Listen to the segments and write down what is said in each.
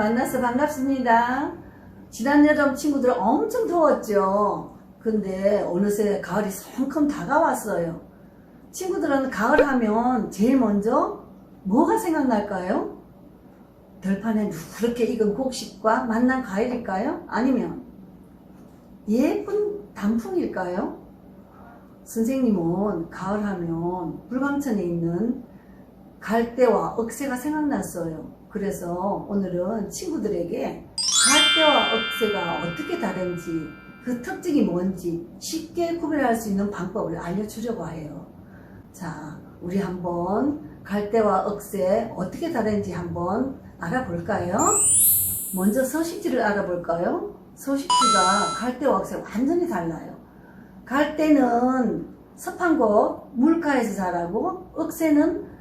만나서 반갑습니다. 지난 여름 친구들 엄청 더웠죠. 근데 어느새 가을이 성큼 다가왔어요. 친구들은 가을 하면 제일 먼저 뭐가 생각날까요? 들판에 누렇게 익은 곡식과 만난 과일일까요? 아니면 예쁜 단풍일까요? 선생님은 가을 하면 불광천에 있는 갈대와 억새가 생각났어요. 그래서 오늘은 친구들에게 갈대와 억새가 어떻게 다른지, 그 특징이 뭔지 쉽게 구별할 수 있는 방법을 알려주려고 해요. 자, 우리 한번 갈대와 억새 어떻게 다른지 한번 알아볼까요? 먼저 서식지를 알아볼까요? 서식지가 갈대와 억새 완전히 달라요. 갈대는 습한 곳, 물가에서 자라고, 억새는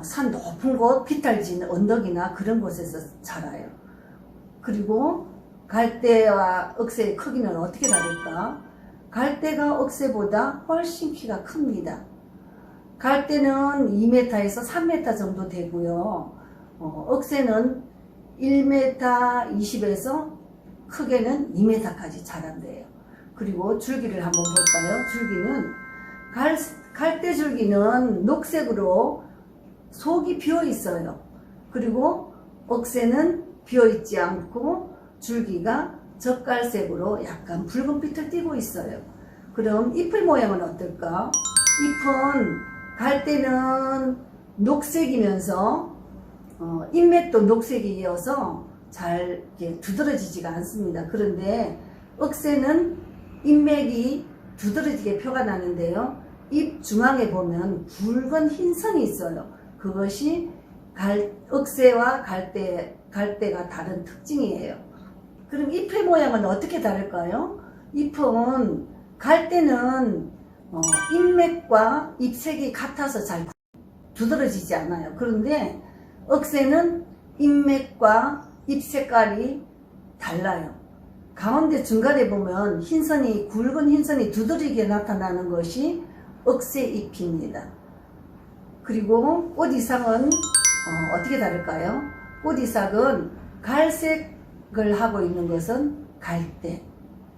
산 높은 곳, 비탈진 언덕이나 그런 곳에서 자라요. 그리고 갈대와 억새의 크기는 어떻게 다를까? 갈대가 억새보다 훨씬 키가 큽니다. 갈대는 2m에서 3m 정도 되고요. 억새는 1m 20에서 크게는 2m까지 자란대요. 그리고 줄기를 한번 볼까요? 줄기는 갈대 줄기는 녹색으로 속이 비어 있어요. 그리고 억새는 비어 있지 않고 줄기가 젓갈색으로 약간 붉은빛을 띠고 있어요. 그럼 잎의 모양은 어떨까? 잎은 갈대는 녹색이면서 잎맥도 녹색이어서 잘 이렇게 두드러지지가 않습니다. 그런데 억새는 잎맥이 두드러지게 표가 나는데요. 잎 중앙에 보면 붉은 흰선이 있어요. 그것이 억새와 갈대가 다른 특징이에요. 그럼 잎의 모양은 어떻게 다를까요? 잎은 갈대는 잎맥과 잎색이 같아서 잘 두드러지지 않아요. 그런데 억새는 잎맥과 잎 색깔이 달라요. 가운데 중간에 보면 흰선이, 굵은 흰선이 두드러지게 나타나는 것이 억새 잎입니다. 그리고 꽃 이상은 어떻게 다를까요? 꽃 이삭은 갈색을 하고 있는 것은 갈대,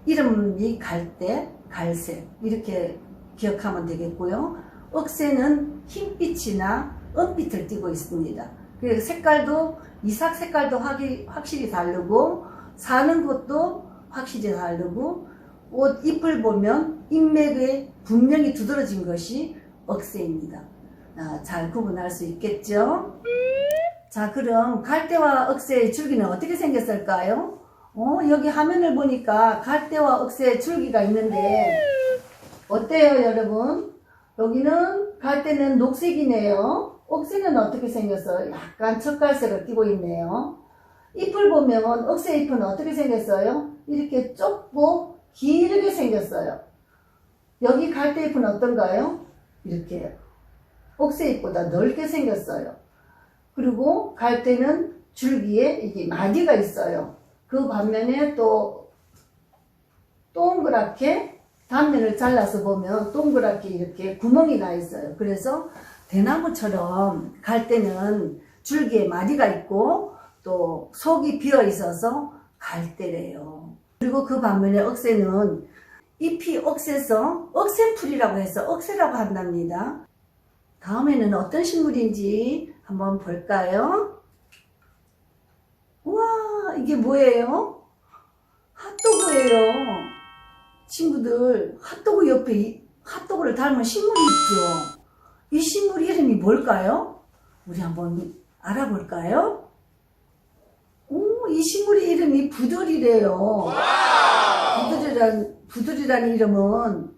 이름이 갈대, 갈색 이렇게 기억하면 되겠고요. 억새는 흰빛이나 은빛을 띠고 있습니다. 그래서 색깔도, 이삭 색깔도 확실히 다르고 사는 곳도 확실히 다르고, 옷 잎을 보면 잎맥에 분명히 두드러진 것이 억새입니다. 잘 구분할 수 있겠죠? 자, 그럼 갈대와 억새의 줄기는 어떻게 생겼을까요? 여기 화면을 보니까 갈대와 억새의 줄기가 있는데 어때요, 여러분? 여기는 갈대는 녹색이네요. 억새는 어떻게 생겼어요? 약간 젓갈색을 띠고 있네요. 잎을 보면 억새 잎은 어떻게 생겼어요? 이렇게 좁고 길게 생겼어요. 여기 갈대 잎은 어떤가요? 이렇게 억새 잎보다 넓게 생겼어요. 그리고 갈대는 줄기에 이게 마디가 있어요. 그 반면에 또 동그랗게 단면을 잘라서 보면 동그랗게 이렇게 구멍이 나 있어요. 그래서 대나무처럼 갈대는 줄기에 마디가 있고 또 속이 비어 있어서 갈대래요. 그리고 그 반면에 억새는 잎이 억새서 억새풀이라고 해서 억새라고 한답니다. 다음에는 어떤 식물인지 한번 볼까요? 우와, 이게 뭐예요? 핫도그예요. 친구들, 핫도그 옆에 핫도그를 닮은 식물이 있죠. 이 식물 이름이 뭘까요? 우리 한번 알아볼까요? 이 식물의 이름이 부들이래요. 부들이라는 이름은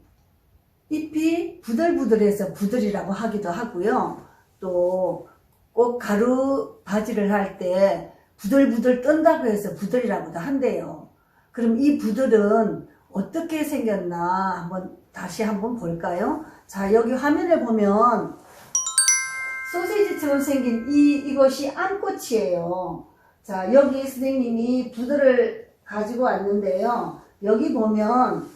잎이 부들부들해서 부들이라고 하기도 하고요. 또 꼭 가루 바지를 할 때 부들부들 뜬다고 해서 부들이라고도 한대요. 그럼 이 부들은 어떻게 생겼나 다시 한번 볼까요? 자, 여기 화면을 보면 소시지처럼 생긴 이것이 암꽃이에요. 자, 여기 선생님이 부들을 가지고 왔는데요. 여기 보면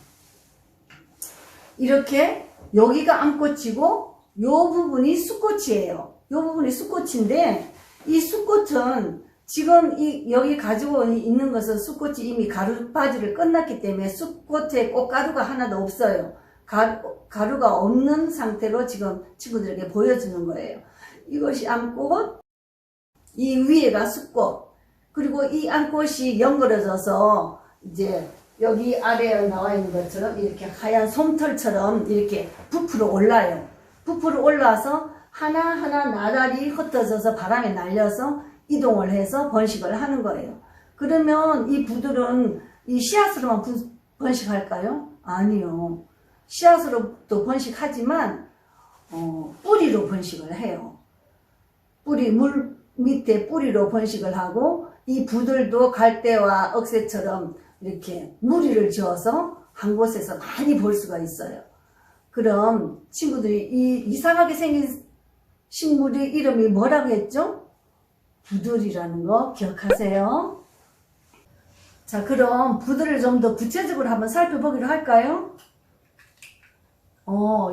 이렇게 여기가 암꽃이고 요 부분이 수꽃이에요. 요 부분이 수꽃인데 이 수꽃은 지금 여기 가지고 있는 것은 쑥꽃이 이미 가루바지를 끝났기 때문에 쑥꽃에 꽃가루가 하나도 없어요. 가루가 없는 상태로 지금 친구들에게 보여주는 거예요. 이것이 암꽃, 이 위에가 쑥꽃, 그리고 이 암꽃이 연그러져서 이제 여기 아래에 나와 있는 것처럼 이렇게 하얀 솜털처럼 이렇게 부풀어 올라요. 부풀어 올라서 하나하나 나란히 흩어져서 바람에 날려서 이동을 해서 번식을 하는 거예요. 그러면 이 부들은 이 씨앗으로만 번식할까요? 아니요. 씨앗으로도 번식하지만 뿌리로 번식을 해요. 물 밑에 뿌리로 번식을 하고 이 부들도 갈대와 억새처럼 이렇게 무리를 지어서 한 곳에서 많이 볼 수가 있어요. 그럼 친구들이 이 이상하게 생긴 식물의 이름이 뭐라고 했죠? 부들이라는 거 기억하세요? 자, 그럼 부들을 좀 더 구체적으로 한번 살펴보기로 할까요?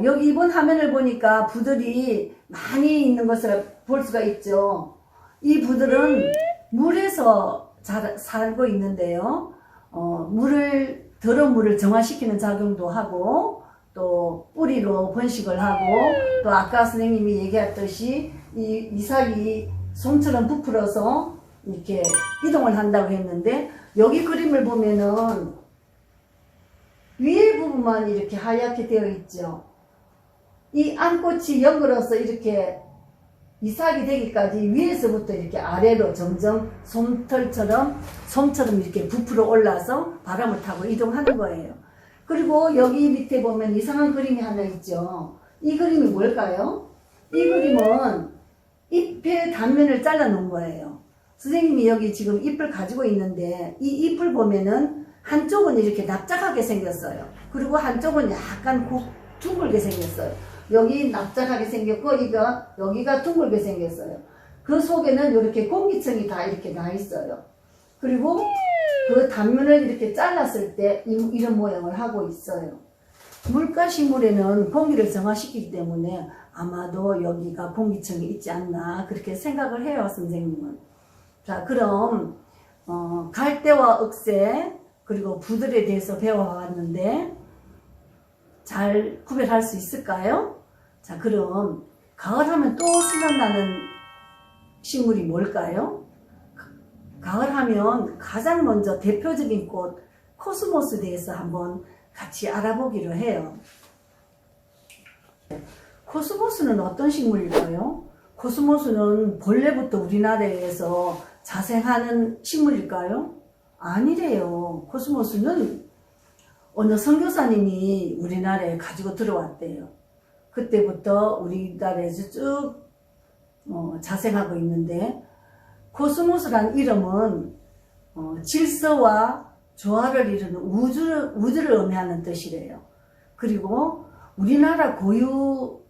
여기 이번 화면을 보니까 부들이 많이 있는 것을 볼 수가 있죠. 이 부들은 물에서 살고 있는데요. 더러운 물을 정화시키는 작용도 하고, 또 뿌리로 번식을 하고, 또 아까 선생님이 얘기했듯이 이 이삭이 솜처럼 부풀어서 이렇게 이동을 한다고 했는데, 여기 그림을 보면은 위에 부분만 이렇게 하얗게 되어 있죠. 이 암꽃이 연그러서 이렇게 이삭이 되기까지 위에서부터 이렇게 아래로 점점 솜처럼 이렇게 부풀어 올라서 바람을 타고 이동하는 거예요. 그리고 여기 밑에 보면 이상한 그림이 하나 있죠. 이 그림이 뭘까요? 이 그림은 잎의 단면을 잘라 놓은 거예요. 선생님이 여기 지금 잎을 가지고 있는데 이 잎을 보면은 한쪽은 이렇게 납작하게 생겼어요. 그리고 한쪽은 약간 둥글게 생겼어요. 여기 납작하게 생겼고 여기가 둥글게 생겼어요. 그 속에는 이렇게 공기층이 다 이렇게 나 있어요. 그리고 그 단면을 이렇게 잘랐을 때 이런 모양을 하고 있어요. 물가식물에는 공기를 정화시키기 때문에 아마도 여기가 공기층이 있지 않나 그렇게 생각을 해요, 선생님은. 자, 그럼 갈대와 억새 그리고 부들에 대해서 배워봤는데 잘 구별할 수 있을까요? 자, 그럼 가을하면 또 생각나는 식물이 뭘까요? 가을하면 가장 먼저 대표적인 꽃 코스모스에 대해서 한번 같이 알아보기로 해요. 코스모스는 어떤 식물일까요? 코스모스는 본래부터 우리나라에서 자생하는 식물일까요? 아니래요. 코스모스는 어느 선교사님이 우리나라에 가지고 들어왔대요. 그때부터 우리나라에서 쭉 자생하고 있는데, 코스모스란 이름은 질서와 조화를 이루는 우주를 의미하는 뜻이래요. 그리고 우리나라 고유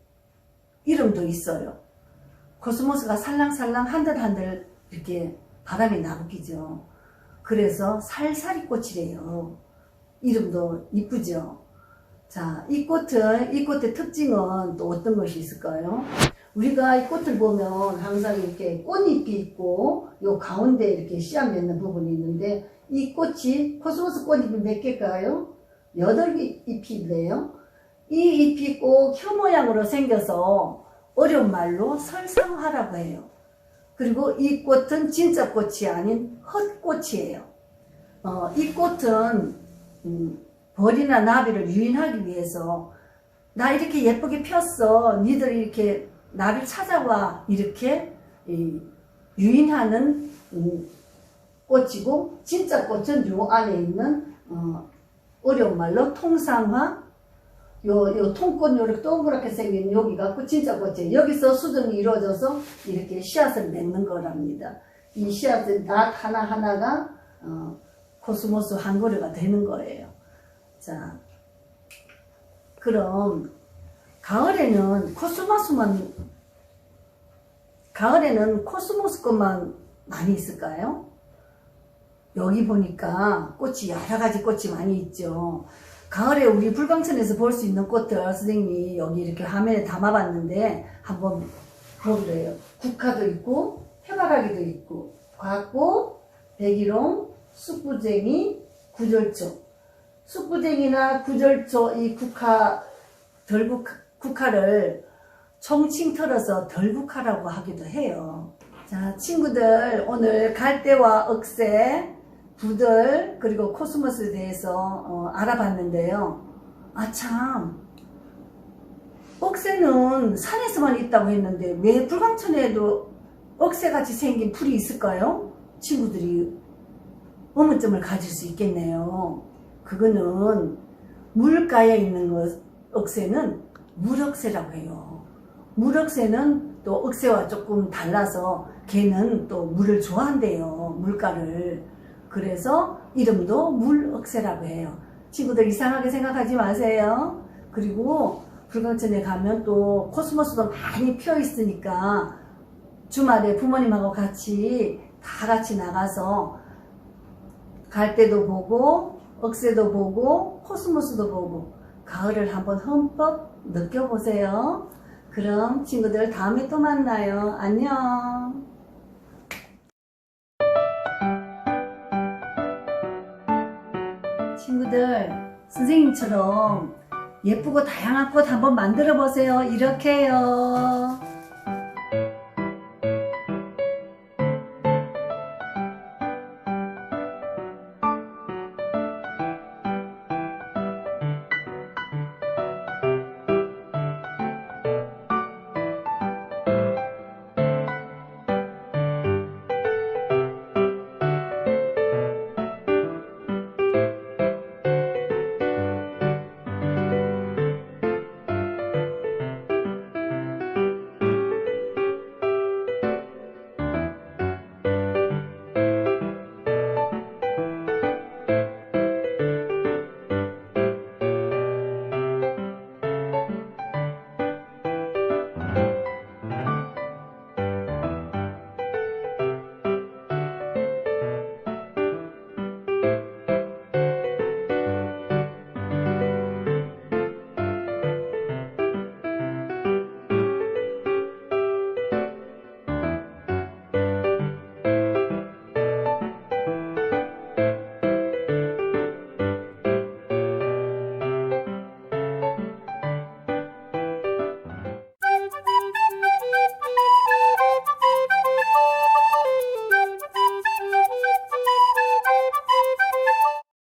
이름도 있어요. 코스모스가 살랑살랑 한들한들 이렇게 바람이 나부끼죠. 그래서 살살이 꽃이래요. 이름도 이쁘죠. 자, 이 꽃의 특징은 또 어떤 것이 있을까요? 우리가 이 꽃을 보면 항상 이렇게 꽃잎이 있고 요 가운데 이렇게 씨앗 맺는 부분이 있는데, 이 꽃이 코스모스 꽃잎이 몇 개일까요? 8잎이래요. 이 잎이 꼭 혀 모양으로 생겨서 어려운 말로 설상화라고 해요. 그리고 이 꽃은 진짜 꽃이 아닌 헛꽃이에요. 이 꽃은 벌이나 나비를 유인하기 위해서 나 이렇게 예쁘게 폈어, 니들 이렇게 나를 찾아와, 이렇게 유인하는 꽃이고, 진짜 꽃은 요 안에 있는 어려운 말로 통상화, 요 통꽃 요렇게 동그랗게 생긴 여기가 진짜 꽃이에요. 여기서 수정이 이루어져서 이렇게 씨앗을 맺는 거랍니다. 이 씨앗의 낫 하나하나가 코스모스 한 그루가 되는 거예요. 자, 그럼 가을에는 코스모스 꽃만 많이 있을까요? 여기 보니까 꽃이 여러 가지 꽃이 많이 있죠. 가을에 우리 불광천에서 볼 수 있는 꽃들 선생님이 여기 이렇게 화면에 담아봤는데 한번 보기로 해요. 국화도 있고 해바라기도 있고 과꽃, 백일홍, 쑥부쟁이, 구절초. 쑥부쟁이나 구절초 이 국화를 총칭 털어서 덜국화라고 하기도 해요. 자, 친구들 오늘 갈대와 억새, 부들 그리고 코스모스에 대해서 알아봤는데요. 아 참, 억새는 산에서만 있다고 했는데 왜 불광천에도 억새같이 생긴 풀이 있을까요? 친구들이 의문점을 가질 수 있겠네요. 그거는 물가에 있는 억새는 물억새라고 해요. 물억새는 또 억새와 조금 달라서 걔는 또 물을 좋아한대요. 물가를. 그래서 이름도 물억새라고 해요. 친구들 이상하게 생각하지 마세요. 그리고 불광천에 가면 또 코스모스도 많이 피어 있으니까 주말에 부모님하고 같이 다 같이 나가서 갈대도 보고 억새도 보고 코스모스도 보고 가을을 한번 흠뻑 느껴보세요. 그럼 친구들 다음에 또 만나요. 안녕. 친구들 선생님처럼 예쁘고 다양한 꽃 한번 만들어 보세요. 이렇게요.